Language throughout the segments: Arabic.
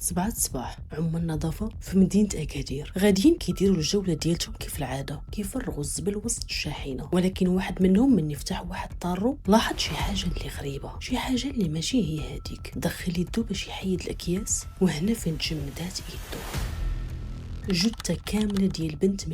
7 الصباح عمال النظافة في مدينة أكادير غاديين كيديروا الجولة ديالتهم كيف العادة، كيفرغوا الزبل وسط الشاحنة. ولكن واحد منهم من يفتح واحد طارو لاحظ شي حاجة اللي غريبة، شي حاجة اللي ماشي هي هذيك. دخل يدو باش يحيد الأكياس، وهنا فين تجمدات يدو جثة كاملة ديال بنت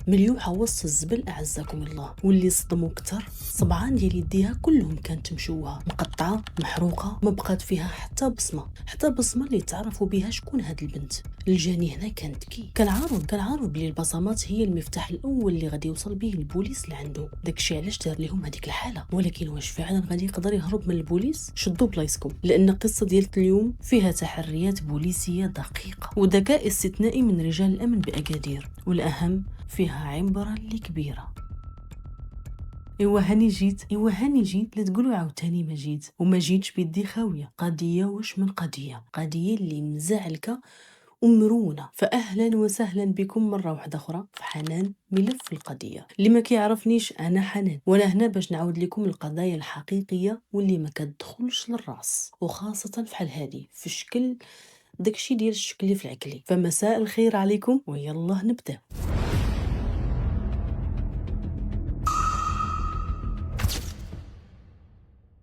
مليوحة وسط الزبل أعزكم الله. واللي صدموا كتر صبعان ديال يديها كلهم كانت مشوهة، مقطعة، محروقة، ما بقات فيها حتى بصمة اللي تعرفوا بها شكون هاد البنت. الجاني هنا كان تكي، كان عارف بلي البصمات هي المفتاح الاول اللي غادي يوصل به البوليس لعنده. داكشي علاش دار لهم هذيك الحالة. ولكن واش فعلا غادي يقدر يهرب من البوليس؟ شدوا بلايصكم، لان القصة ديال اليوم فيها تحريات بوليسية دقيقة وذكاء استثنائي من رجال الأمن بأكادير، والأهم فيها عبرة اللي كبيرة. ايوا هاني جيت لا تقولوا عاوتاني ما جيت، وما جيتش بيدي خاويه. قضيه واش من قضيه اللي مزعلكه ومرونه. فاهلا وسهلا بكم مره واحده اخرى في حنان ملف القضيه. اللي ما كيعرفنيش انا حنان، ولا هنا باش نعاود لكم القضايا الحقيقيه واللي ما كتدخلش للراس، وخاصه فحال هذه في الشكل داكشي ديال الشكل اللي في العكلي. فمساء الخير عليكم ويلا نبدا.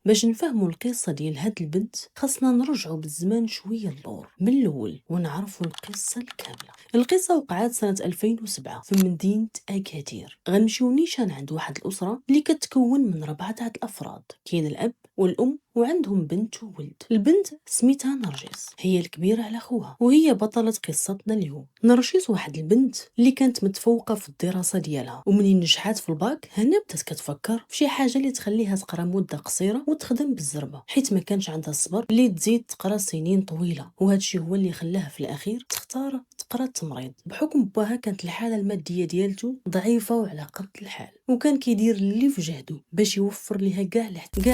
باش نفهموا القصة ديال هاد البنت خاصنا نرجعوا بالزمان شوية اللور من الأول ونعرفوا القصة الكاملة. القصة وقعت سنة 2007 في مدينة أكادير. غنمشيو نيشان عند واحد الأسرة اللي كتكون من 4 الأفراد، كاين الأب والأم وعندهم بنت وولد. البنت سميتها نرجس، هي الكبيرة على خوها، وهي بطلة قصتنا اليوم. نرجس واحد البنت اللي كانت متفوقة في الدراسة ديالها، ومنين نجحات في الباك هنا بدات كتفكر في شي حاجة اللي تخليها تقرا مدة قصيرة وتخدم بالزربة، حيت ما كانش عندها الصبر اللي تزيد تقرا سنين طويلة. وهذا الشيء هو اللي خلاها في الأخير تختار تقرا التمريض. بحكم باها كانت الحالة المادية ديالته ضعيفة وعلى قد الحال، وكان كيدير اللي في جهده باش يوفر لها كاع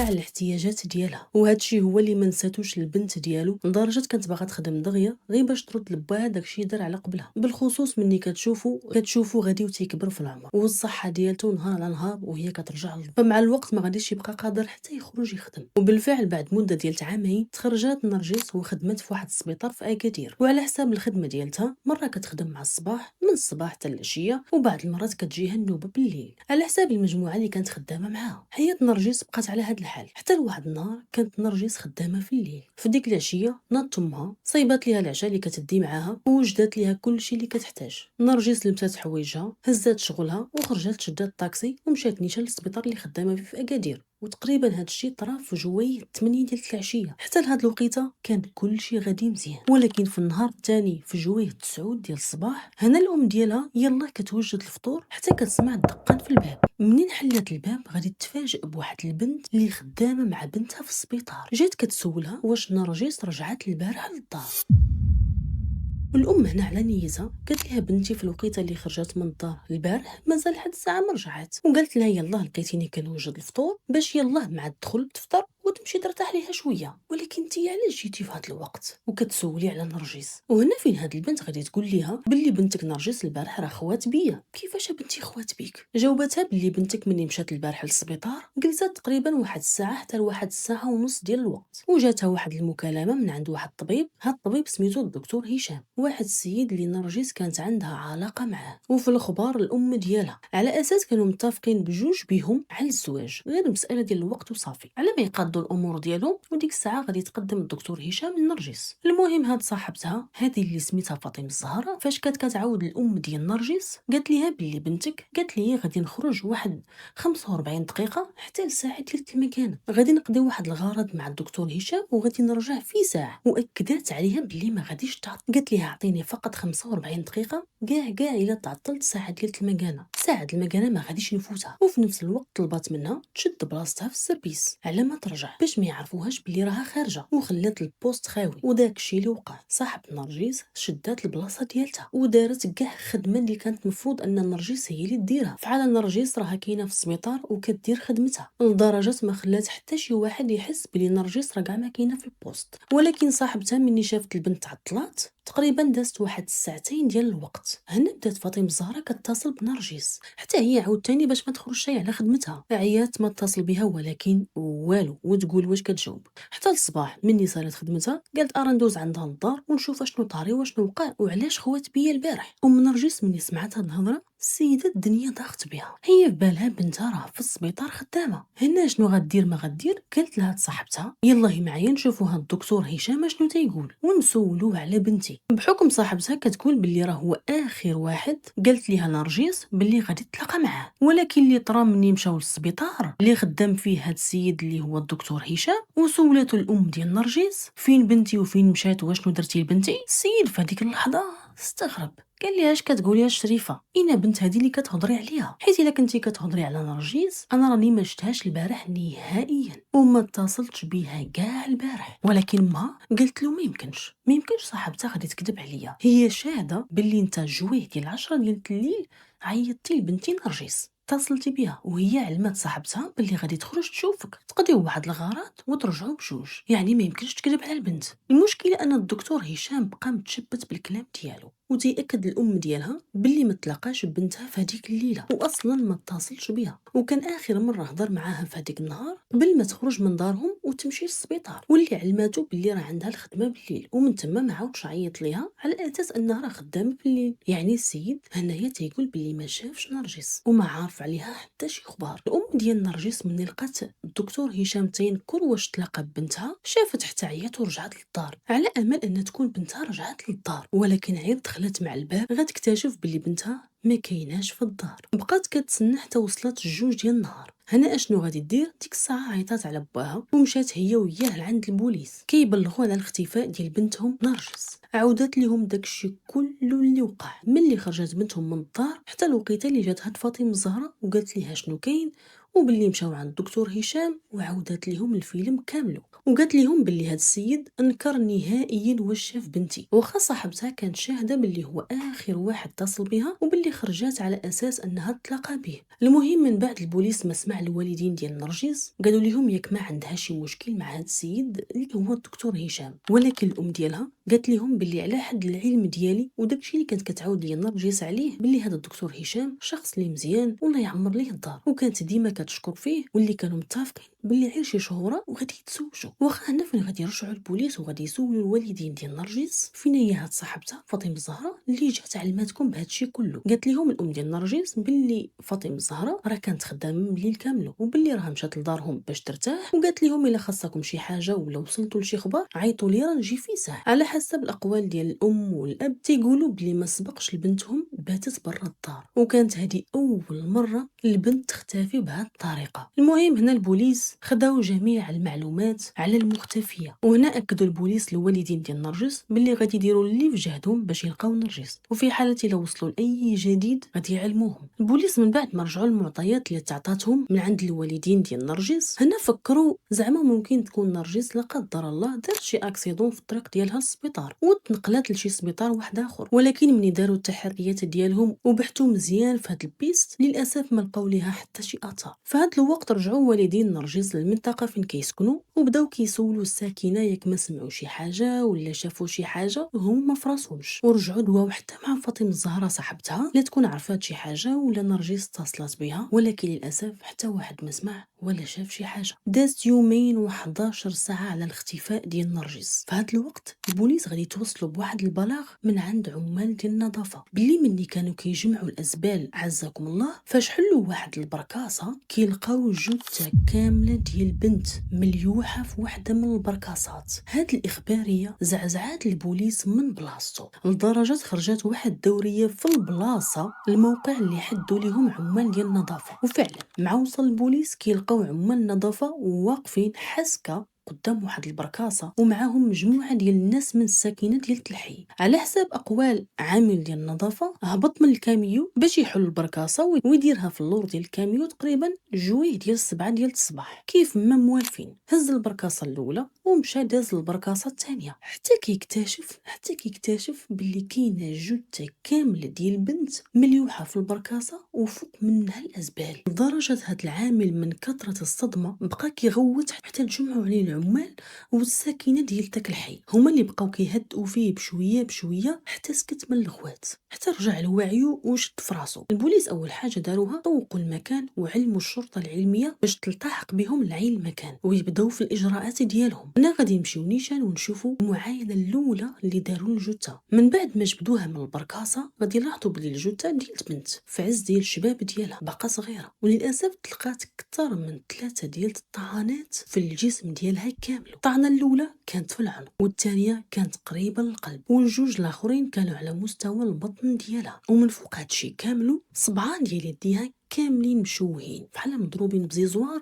الاحتياجات ديالها. وهذا الشيء هو اللي ما نساتوش البنت ديالو، لدرجه كانت باغا تخدم دغيا غير باش ترد لباها داكشي دار على قبلها. بالخصوص مني كتشوفوا غادي وتيكبر في العمر، والصحه ديالته نهار على نهار وهي كترجع له. فمع الوقت ما غاديش يبقى قادر حتى يخرج يخدم. وبالفعل بعد مده ديال عامين تخرجات نرجس وخدمت في واحد السبيطار في اكادير. وعلى حساب الخدمه ديالتها مره كتخدم مع الصباح من الصباح حتى العشيه، وبعض المرات كتجيها النوبه بالليل على حساب المجموعه اللي كانت خدامه معاها. حياه نرجس بقات على هذا الحال حتى لواحد النهار كانت نرجس خدامه في الليل. في ديك العشيه ناضت امها، صيبات ليها العشاء اللي كتدي معاها ووجدت ليها كل شيء اللي كتحتاج. نرجس لبسات حوايجها، هزات شغلها وخرجت شدات الطاكسي ومشات نيشان للسبيطار اللي خدامه فيه في اكادير. وتقريبا هاد الشيء طرا في جويه 8 ديال العشيه. حتى لهاد الوقيته كان كل شيء غادي مزيان. ولكن في النهار الثاني في جويه 9 ديال الصباح هنا الام ديالها يلاه كتوجد الفطور حتى كتسمع الدقان في الباب. منين حلت الباب غادي تفاجئ بواحد البنت اللي خدامه مع بنتها في السبيطار. جات كتسولها واش نرجس رجعت البارح للدار. والام هنا على نيتها قالت لها بنتي في الوقيته اللي خرجت من الدار البارح مازال حد الساعه ما رجعت. وقالت لها يلاه لقيتيني كنوجد الفطور باش يلاه مع الدخل تفطر وتمشي ترتاح ليها شويه. ولكن انت علاش جيتي في هذا الوقت وكتسولي على نرجس؟ وهنا فين هاد البنت غادي تقول ليها باللي بنتك نرجس البارح راه خوات بيا. كيفاش بنتي خوات بيك؟ جاوبتها باللي بنتك مني مشات البارح للسبيطار جلسات تقريبا واحد الساعه حتى لواحد الساعه ونص ديال الوقت، وجاتها واحد المكالمه من عند واحد الطبيب. هاد الطبيب سميتو الدكتور هشام، واحد السيد اللي نرجس كانت عندها علاقه معاه. وفي الاخبار الام ديالها على اساس كانوا متفقين بجوج بهم على الزواج، غير مساله ديال الوقت وصافي. على ما يقادوا الامور ديالهم وديك الساعه غادي يتقدم الدكتور هشام لنرجس. المهم هاد صاحبتها هذه اللي سميتها فاطمه الزهراء فاش كانت كتعاود الام ديال نرجس قالت ليها باللي بنتك قالت لي غادي نخرج واحد 45 دقيقه حتى لساعه ديال المكانه، غادي نقضي واحد الغرض مع الدكتور هشام وغادي نرجع في ساعه. واكدت عليها باللي ما غاديش تعطل. قالت ليها اعطيني فقط 45 دقيقه، كاع الا تعطلت ساعه ديال المكانه، ساعه المكانه ما غاديش نفوتها. وفي نفس الوقت طلبات منها تشد بلاصتها في السيرفيس على ما ترجع باش ما يعرفوهاش باللي راها خارجه، وخلات البوست خاوي. وداك الشيء اللي وقع صاحب نرجس شدات البلاصه ديالتها ودارت كاع الخدمه اللي كانت مفروض ان نرجس هي اللي ديرها. فعلا نرجس راها كاينه في السبيطار وكدير خدمتها لدرجه ما خلات حتى شي واحد يحس بلي نرجس راه كاع ما كاينه في البوست. ولكن صاحبتها مني شافت البنت عطلات تقريبا دازت واحد الساعتين ديال الوقت. هنا بدات فاطمه الزهراء كتصل بنرجس حتى هي عاوتاني باش ما تخرجش على خدمتها. عيات ما اتصل بها ولكن والو. وتقول واش كتجاوب. حتى الصباح مني سالت خدمتها قالت ارا ندوز عندها للدار ونشوف اشنو طاري واشنو وقع وعلاش خوات بيا البارح. نرجس مني سمعت هاد الهضره السيده الدنيا ضاقت بها، هي في بالها بنتها راه في السبيطار خدامه. هنا شنو غدير ما غدير؟ قالت لها صاحبتها يلا هي معايا نشوفوا هاد الدكتور هشام شنو تيقول ونسولوه على بنتي. بحكم صاحبتها كتقول باللي راه هو اخر واحد قالت ليها نرجس باللي غادي تلاقى معاه، ولكن اللي طرا مني مشاو للسبيطار اللي خدام فيه هاد السيد اللي هو الدكتور هشام وسولاتو الام ديال نرجس فين بنتي وفين مشات واشنو درتي لبنتي. السيد في هذيك اللحظه استغرب، قال لي اش كتقولي الشريفه؟ اين بنت هذه اللي كتهضري عليها؟ حيت الا كنتي كتهضري على نرجس انا راني ما شفتهاش البارح نهائيا وما اتصلتش بها كاع البارح. ولكن ما قلت له ما يمكنش صاحبتها غادي تكذب عليا، هي شاهده باللي انت جويه ديال 10 ديال الليل عيطتي لبنتي نرجس اتصلتي بها وهي علمت صاحبتها باللي غادي تخرج تشوفك تقضيو واحد الغرض وترجعوا بجوج، يعني ما يمكنش تكذب على البنت. المشكله ان الدكتور هشام بقى متشبت بالكلام ديالو وتيأكد الام ديالها باللي ما تلاقاش بنتها في هذيك الليله واصلا ما اتصلش بها، وكان اخر مره هضر معاها في هذيك النهار قبل ما تخرج من دارهم وتمشي للسبيطار، واللي علماتو باللي راه عندها الخدمه بالليل ومن تما ما عاودش عيط ليها على اساس انها راه خدامه بالليل. يعني السيد هنايا تيقول باللي ما شافش نرجس وما عارف عليها حتى شي خبار. الام ديال نرجس من لقات الدكتور هشام تينكر واش تلاقى بنتها شافت حتى عيات ورجعت للدار على امل ان تكون بنتها رجعت للدار، ولكن عير دخلت مع الباب غتكتشف باللي بنتها ما كايناش في الدار. بقات كتسنى حتى وصلت الجوج ديال النهار. هنا اشنو غادي دير؟ ديك الساعه عيطات على باها ومشات هي وياه لعند البوليس كيبلغوا على الاختفاء ديال بنتهم نرجس. عاودت لهم داكشي كله اللي وقع ملي خرجت بنتهم من الدار حتى الوقيته اللي جات هاد فاطمه الزهراء وقالت ليها شنو كاين وباللي مشاو عند الدكتور هشام وعاودت لهم الفيلم كامله وقالت لهم باللي هاد السيد انكر نهائيا واش شاف بنتي، واخا صاحبتها كانت شاهده باللي هو اخر واحد اتصل بها وباللي خرجات على اساس انها تلاقى به. المهم من بعد البوليس ما سمع الوالدين ديال نرجس قالوا لهم ياك ما عندها شي مشكل مع هاد السيد اللي هو الدكتور هشام، ولكن الام ديالها قالت لهم باللي على حد العلم ديالي وداكشي اللي كانت كتعاود ليا نرجس عليه باللي هذا الدكتور هشام شخص اللي مزيان والله يعمر ليه الدار وكانت ديما كتشكر فيه واللي كانوا متفقين باللي غير شي شهوره وغادي يتزوجوا. واخا هنا فين غادي يرجعوا البوليس وغادي يسولوا الوالدين ديال نرجس فين هي هاد صاحبتها فاطمه الزهراء اللي جات علماتكم بهادشي كله. قالت لهم الام ديال نرجس باللي فاطمه الزهراء راه كانت خدامه الليل كامله وباللي راه مشات لدارهم باش ترتاح، وقالت لهم الا خاصكم شي حاجه ولا وصلتوا لشي خبر عيطوا لي راه نجي في ساعه. على حسب الاقوال ديال الام والاب تيقولوا بلي ما سبقش لبنتهم باتت برا الدار وكانت هذه اول مره البنت تختفي بهذه الطريقه. المهم هنا البوليس خداو جميع المعلومات على المختفيه وهنا اكدوا البوليس للوالدين ديال نرجس باللي غادي يديروا اللي في جهدهم باش يلقاو نرجس وفي حاله الا وصلوا لاي جديد غادي يعلموهم. البوليس من بعد ما رجعوا المعطيات اللي تعطاتهم من عند الوالدين ديال نرجس هنا فكروا زعما ممكن تكون نرجس لا قدر الله دارت شي اكسيدون في الطريق ديالها للسبيطار وتنقلات لشي سبيطار واحد اخر، ولكن ملي داروا التحريات ديالهم وبحثوا مزيان في هذا البيست للاسف ما لقاو ليها حتى شي اثار. في هذا الوقت رجعوا والدين نرجس للمنطقه فين كيسكنوا وبداو كيسولوا الساكنه ياك ما سمعوا شي حاجه ولا شافوا شي حاجه وهما ما فراسهمش، ورجعوا دواو حتى مع فاطمه الزهراء صاحبتها لا تكون عرفات شي حاجه ولا نرجس اتصلت بها، ولكن للاسف حتى واحد ما سمع ولا شاف شي حاجه. دازت يومين و11 ساعه على الاختفاء ديال نرجس. في هذا الوقت البوليس غادي يتوصلوا بواحد البلاغ من عند عمال ديال النظافه باللي ملي كانوا كيجمعوا الازبال عزكم الله فاش حلوا واحد البركاسه كيلقاو جثه كامله ديال بنت مليوحه في واحده من البركاسات. هاد الاخباريه زعزعات البوليس من بلاصتو لدرجه خرجت واحد الدوريه في البلاصه الموقع اللي حدوا لهم عمال ديال النظافه، وفعلا مع وصل البوليس كيلقاو عمال النظافه واقفين حسكه قدام واحد البركاسه ومعاهم مجموعه ديال الناس من الساكنه ديال الحي. على حساب اقوال عامل ديال النظافه هبط من الكاميو باش يحل البركاسه ويديرها في اللور ديال الكاميو تقريبا جويه ديال 7 ديال الصباح. كيف ما موالفين هز البركاسه الاولى ومشى داز البركاسه الثانيه حتى كيكتشف باللي كاينه جثه كامله ديال البنت مليوحه في البركاسه وفوق منها الازبال. لدرجه هاد العامل من كثره الصدمه بقى كيغوت حتى تجمعوا عليه العمال والساكنه ديال داك الحي، هما اللي بقاو كيهدئوا فيه بشويه بشويه حتى سكت من الغوات، حتى رجع لوعيه وشد فراسو. البوليس اول حاجه داروها طوقوا المكان وعلموا الشرطه العلميه باش تلتحق بهم لعين المكان ويبداو في الاجراءات ديالهم. انا غادي نمشيو نيشان ونشوفوا المعاينه الاولى اللي داروا الجثه. من بعد ما جبدوها من البركاسه غادي يلاحظوا بلي الجثه ديال بنت في عز ديال الشباب ديالها باقا صغيره، وللاسف تلقات اكثر من 3 ديال الطعنات في الجسم ديالها كامل. الطعنه الاولى كانت في العنق والثانيه كانت قريبه للقلب والجوج الاخرين كانوا على مستوى البطن ديالها. ومن فوق هادشي كامل صبعان ديال يديها كاملين مشوهين بحال مضروبين بزيزوار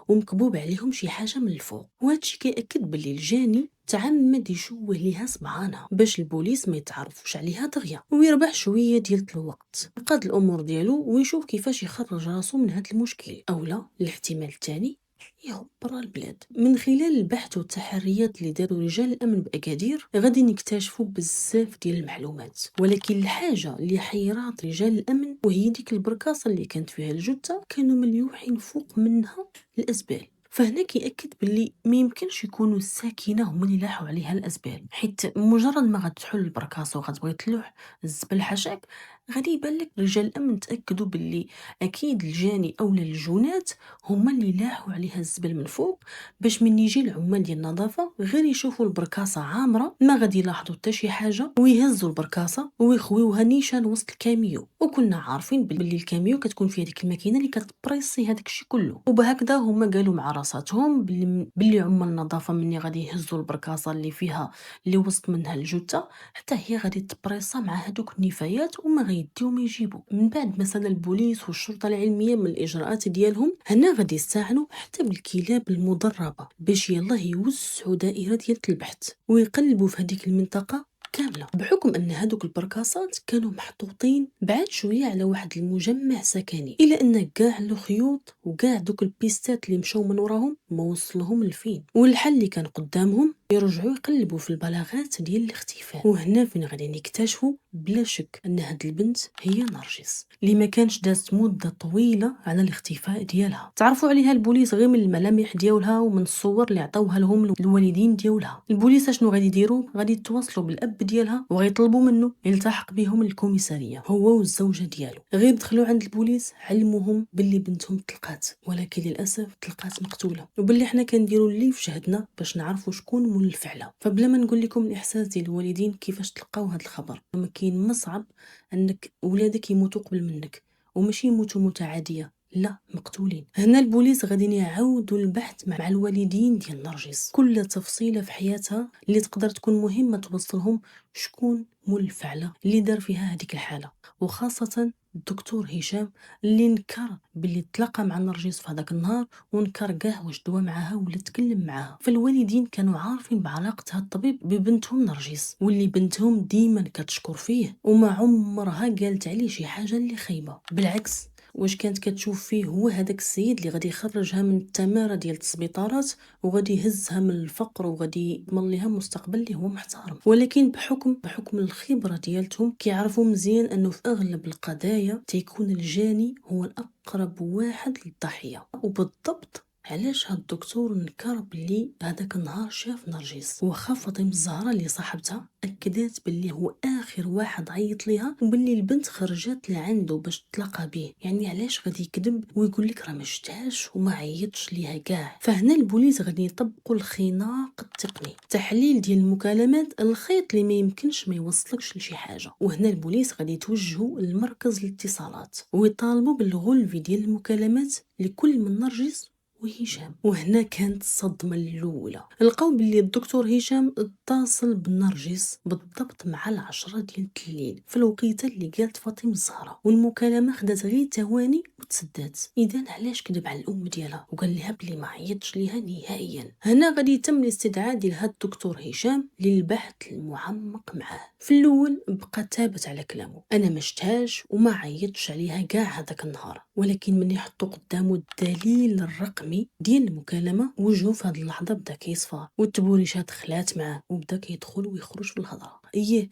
ومكبوب عليهم شي حاجه من الفوق. وهادشي كيأكد باللي الجاني تعمد يشوه ليها صبعانها باش البوليس ما يتعرفوش عليها دغيا ويربح شويه ديال الوقت يقاد الامور ديالو ويشوف كيفاش يخرج راسو من هذا المشكل، اولا الاحتمال الثاني يهرب برا البلاد. من خلال البحث والتحريات اللي داروا رجال الامن باكادير غادي نكتشفوا بزاف ديال المعلومات، ولكن الحاجه اللي حيرات رجال الامن وهي ديك البركاسه اللي كانت فيها الجثه كانوا مليوحين فوق منها الازبال. فهنا كيأكد باللي ما يمكنش يكونوا الساكنه هما اللي لاحوا عليها الازبال، حيت مجرد ما غتحل البركاسه وغتبغي تلوح الزبل حاشاك غادي يبان لك رجال الامن تاكدوا باللي اكيد الجاني اولا الجونات هما اللي لاحوا عليها الزبل من فوق باش من يجي العمال ديال النظافه غير يشوفوا البركاسه عامره ما غادي يلاحظوا حتى شي حاجه ويهزوا البركاسه ويخويوها نيشان وسط الكاميو. وكنا عارفين باللي الكاميو كتكون فيها ديك الماكينه اللي كتبريسي هذاك الشيء كله. وبهكذا هما قالوا مع راساتهم باللي عمال النظافه مني غادي يهزوا البركاسه اللي وسط منها الجثه حتى هي غادي تبريصا مع هذوك النفايات وما غيديهم يجيبوا. من بعد مثلا البوليس والشرطه العلميه من الاجراءات ديالهم هنا غادي يستعنوا حتى بالكلاب المدربه باش يلاه يوسعوا دائره ديال البحث ويقلبوا في هذيك المنطقه كامله، بحكم ان هذوك البركاسات كانوا محطوطين بعاد شويه على واحد المجمع سكني، الا ان كاع الخيوط وكاع دوك البيستات اللي مشاو من وراهم ما وصلهم لفين. والحل اللي كان قدامهم يرجعوا يقلبوا في البلاغات ديال الاختفاء. وهنا فين غادي نكتشفوا بلا شك ان هاد البنت هي نرجس اللي ما كانش دازت مده طويله على الاختفاء ديالها. تعرفوا عليها البوليس غير من الملامح ديالها ومن الصور اللي عطاوها لهم الوالدين ديالها. البوليس شنو غادي يديروا؟ غادي يتواصلوا بالاب ديالها وغيطلبوا منه يلتحق بهم الكوميساريه هو والزوجه ديالو. غير دخلوا عند البوليس علموهم باللي بنتهم تلقات، ولكن للاسف تلقات مقتوله، وباللي حنا كنديروا اللي في جهدنا باش نعرفوا شكون مول الفعله. فبلا ما نقول لكم الاحساس ديال الوالدين كيفاش تلقاو هذا الخبر، ما كاين مصعب انك ولادك يموتوا قبل منك، وماشي يموتوا موتة عاديه، لا مقتولين. هنا البوليس غادي يعاودوا البحث مع الوالدين ديال نرجس، كل تفصيله في حياتها اللي تقدر تكون مهمه توصلهم شكون مول الفعله اللي دار فيها هذيك الحاله، وخاصه الدكتور هشام اللي نكر باللي تلاقى مع نرجس في هذاك النهار ونكر كاع واش دوا معاها ولا تكلم معاها. فالوالدين كانوا عارفين بعلاقه هذا الطبيب ببنتهم نرجس واللي بنتهم ديما كتشكر فيه وما عمرها قالت عليه شي حاجه اللي خايبه، بالعكس واش كانت كتشوف فيه هو هذاك السيد اللي غادي يخرجها من التماره ديال السبيطارات وغادي يهزها من الفقر وغادي يضمن لها مستقبل اللي هو محترم. ولكن بحكم الخبره ديالتهم كيعرفوا مزيان انه في اغلب القضايا تيكون الجاني هو الاقرب واحد للضحيه. وبالضبط علاش هاد الدكتور نكر بلي هذاك النهار شاف نرجس، وخا فاطمه الزهراء اللي صاحبتها اكدت بلي هو اخر واحد عيط ليها وبلي البنت خرجت لعنده باش تلاقى به. يعني علاش غادي يكذب ويقول لك راه ما شفتهاش وما عيطش ليها كاع؟ فهنا البوليس غادي يطبقوا الخناق التقني، تحليل ديال المكالمات، الخيط اللي ما يمكنش ما يوصلكش لشي حاجه. وهنا البوليس غادي يتوجهوا لمركز الاتصالات ويطالبوا بالغلف ديال المكالمات لكل من نرجس وهشام. وهنا كانت الصدمة الأولى، لقاو باللي الدكتور هشام اتصل بنرجس بالضبط مع 10 ديال الليل في الوقيته اللي قالت فاطمه الزهراء، والمكالمه خدات غير ثواني وتسدات. اذا علاش كذب على الام ديالها وقال لها بلي ما عيطش ليها نهائيا؟ هنا غادي يتم الاستدعاء ديال هاد الدكتور هشام للبحث المعمق معاه. في الاول بقى ثابت على كلامه، انا ما شفتهاش وما عيطش عليها كاع هذاك النهار، ولكن من يحطوا قدامه الدليل الرقمي ديال المكالمه وجهه في هذه اللحظه بدا كيصفى والتبوريشات خلات معاه وبدا كيدخل ويخرج في الهضره. هي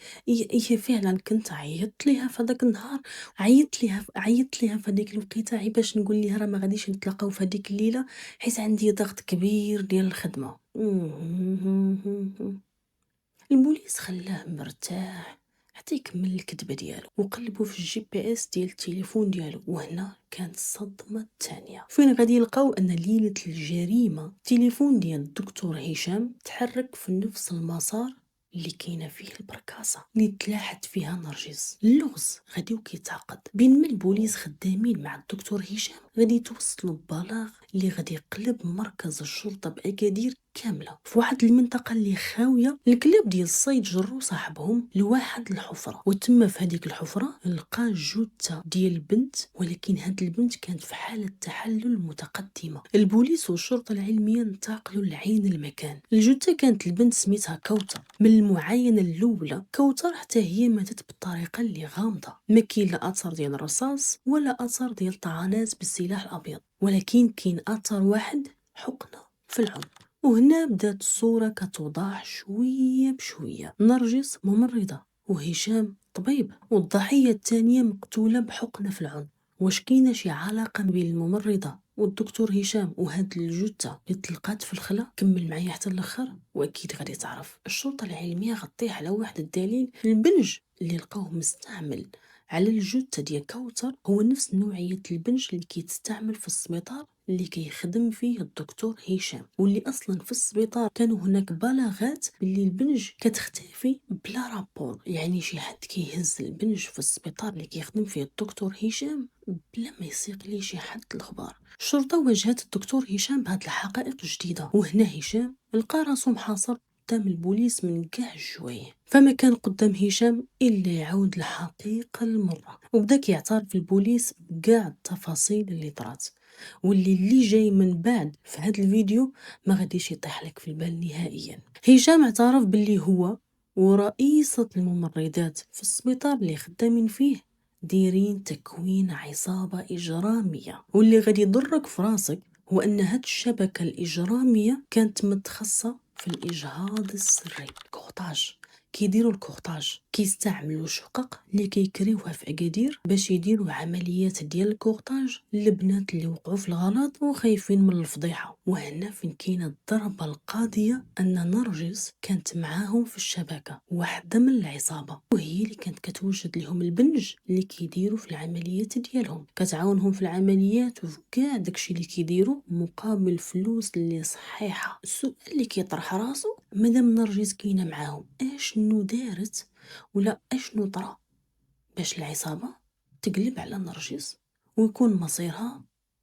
فعلا كنت عيطت ليها في هذاك النهار، عيطت ليها في هذيك الوقيته باش نقول لها راه ما غاديش نتلاقاو في هذيك الليله حيت عندي ضغط كبير ديال الخدمه. البوليس خلاه مرتاح حتى يكمل الكذبه ديالو وقلبوا في الجي بي اس ديال التليفون ديالو. وهنا كانت الصدمه الثانيه، فين غادي يلقاو ان ليله الجريمه التليفون ديال الدكتور هشام تحرك في نفس المسار اللي كاينه فيه البركاسه اللي تلاحت فيها نرجس. اللغز غادي كيتعقد بين ما البوليس خدامين مع الدكتور هشام غادي يتوصلوا ببلاغ اللي غادي يقلب مركز الشرطه باكادير كامله في واحد المنطقه اللي خاويه الكلاب ديال الصيد جرو صاحبهم لواحد الحفره، وتم في هذيك الحفره لقى جثه ديال البنت، ولكن هاد البنت كانت في حاله تحلل متقدمه. البوليس والشرطه العلميه انتقلوا لعين المكان. الجثه كانت البنت سميتها كوثر. من المعاينه الاولى كوثر حتى هي ماتت بالطريقه اللي غامضه، ما كاين لا اثر ديال الرصاص ولا اثر ديال طعنات بالسلاح الابيض، ولكن كاين اثر واحد، حقنه في العنق. وهنا بدات الصورة كتوضح شوية بشوية. نرجس ممرضة وهشام طبيب، والضحية الثانية مقتولة بحقنة في العنق. واش كاينة شي علاقة بين الممرضة والدكتور هشام وهاد الجثة اللي تلقات في الخلا؟ كمل معايا حتى الاخر واكيد غادي تعرف. الشرطة العلمية غطيح على واحد الدليل، البنج اللي لقاوه مستعمل على الجثة ديال كوثر هو نفس نوعية البنج اللي كيتستعمل في السبيطار اللي كيخدم فيه الدكتور هشام، واللي اصلا في السبيطار كانوا هناك بلاغات باللي البنج كتختفي بلا رابور، يعني شي حد كيهز البنج في السبيطار اللي كيخدم فيه الدكتور هشام بلا ما يسيق ليه شي حد الخبار. الشرطه واجهت الدكتور هشام بهاد الحقائق الجديده، وهنا هشام لقى راسو محاصر قدام البوليس من كاع الجوايه. فما كان قدام هشام الا يعاود الحقيقه المره، وبدا كيعترف البوليس بكاع التفاصيل اللي طرات، واللي جاي من بعد في هذا الفيديو ما غاديش يطيح لك في البال نهائيا. هشام اعترف باللي هو ورئيسة الممرضات في السبيطار اللي خدامين فيه دايرين تكوين عصابة إجرامية، واللي غادي يضرك في راسك هو أن هاد الشبكة الإجرامية كانت متخصصة في الإجهاض السري، كورتاج. كيديروا الكورتاج، كيستعملوا شقق اللي كيكريوها في اكادير باش يديروا عمليات ديال الكورتاج للبنات اللي وقعوا في الغلط وخايفين من الفضيحه. وهنا فين كاينه الضربه القاضيه ان نرجس كانت معاهم في الشبكه، واحده من العصابه، وهي اللي كانت كتوجد لهم البنج اللي كيديروا في العمليات ديالهم، كتعاونهم في العمليات وفي كاع داكشي اللي كيديروا مقابل فلوس اللي صحيحه. السؤال اللي كيطرح راسو، مادام نرجس كاينه معاهم اشنو دارت ولا اشنو طرا باش العصابه تقلب على نرجس ويكون مصيرها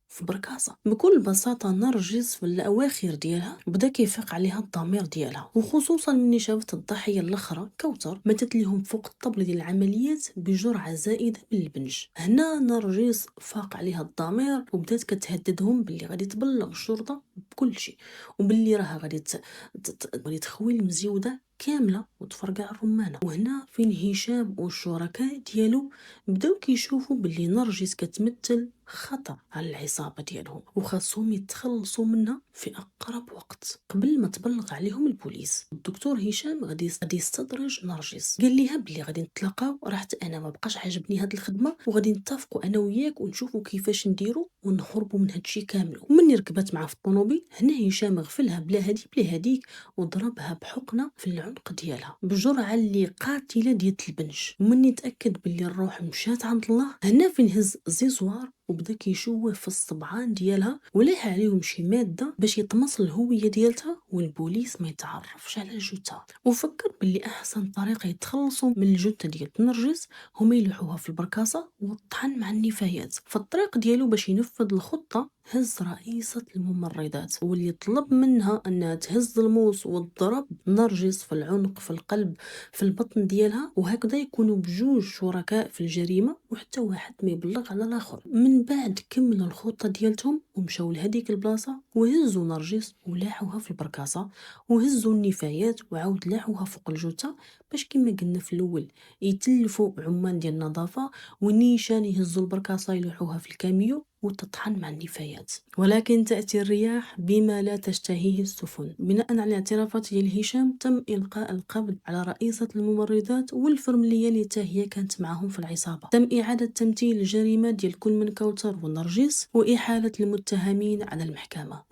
في بركاسة؟ بكل بساطة نرجس في الأواخر ديالها بدا كيفيق عليها الضمير ديالها، وخصوصا مني شافت الضحية الأخرى كوثر ماتت لهم فوق الطبل ديال العمليات بجرعة زائدة من البنج. هنا نرجس فاق عليها الضمير وبدات كتهددهم باللي غادي تبلغ الشرطة بكل شيء، وباللي راها غادي تخوي المزيودة كامله وتفرقع الرمانه. وهنا فين هشام والشركاء ديالو بداو كيشوفوا باللي نرجس كتمثل خطر على العصابه ديالهم وخاصهم يتخلصوا منها في اقرب وقت قبل ما تبلغ عليهم البوليس. الدكتور هشام غادي يستدرج نرجس، قال ليها بلي غادي نتلاقاو، رحت انا ما بقاش عجبني هاد الخدمه وغادي نتفقوا انا وياك ونشوفوا كيفاش نديروا ونهربوا من هادشي كامل. ومن ركبت معاه في الطوموبيل هنا هشام غفلها بلا هادي بلا هاديك وضربها بحقنه في العنق ديالها بجرعه اللي قاتله ديال البنج. ومن تاكد باللي الروح مشات عند الله هنا فين هز زيزوار وبدا كيشوه في الصبعان ديالها ولاح عليهم شي ماده باش يطمس الهويه ديالتها والبوليس ما يتعرفش على الجثه. وفكر باللي احسن طريقه يتخلصوا من الجثه ديال نرجس هما يلوحوها في البركاسه والطحن مع النفايات. فالطريق ديالو باش ينفذ الخطه هز رئيسة الممرضات واللي طلب منها أنها تهز الموس وتضرب نرجس في العنق، في القلب، في البطن ديالها، وهكذا يكونوا بجوج شركاء في الجريمة وحتى واحد ما يبلغ على الآخر. من بعد كملوا الخطة ديالتهم ومشاو لهذيك البلاصة وهزوا نرجس ولاحوها في البركاسة، وهزوا النفايات وعاود لاحوها فوق الجثة، باش كما قلنا في الأول يتلفوا عمان ديال النظافة، ونيشان يهزوا البركاسة يلوحوها في الكاميو وتطحن مع النفايات. ولكن تأتي الرياح بما لا تشتهيه السفن. بناء على الاعترافات ديال هشام تم إلقاء القبض على رئيسة الممرضات والفرملية اللي حتى هي كانت معهم في العصابة. تم إعادة تمثيل الجريمة ديال كل من كوثر ونرجس وإحالة المتهمين على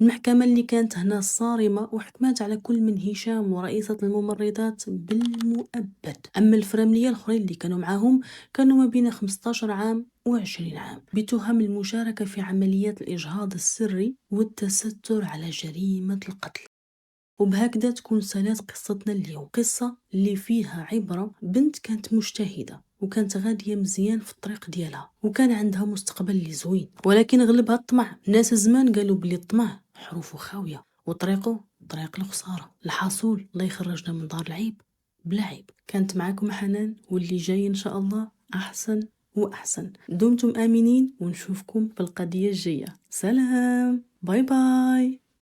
المحكمة اللي كانت هنا صارمة وحكمت على كل من هشام ورئيسة الممرضات بالمؤبد. أما الفرملية الآخرين اللي كانوا معهم كانوا ما بين 15 عام و20 عام بتهم المشاركة في عمليات الإجهاض السري والتستر على جريمة القتل. وبهكذا تكون سالات قصتنا اليوم، قصة اللي فيها عبرة. بنت كانت مجتهدة وكانت غادية مزيان في الطريق ديالها وكان عندها مستقبل اللي زوين، ولكن غلبها الطمع. ناس زمان قالوا بلي الطمع حروفه خاوية وطريقه طريق الخسارة. الحصول الله يخرجنا من دار العيب بلا عيب. كانت معكم حنان، واللي جاي إن شاء الله أحسن وأحسن. دمتم آمنين ونشوفكم في القضية الجاية. سلام، باي باي.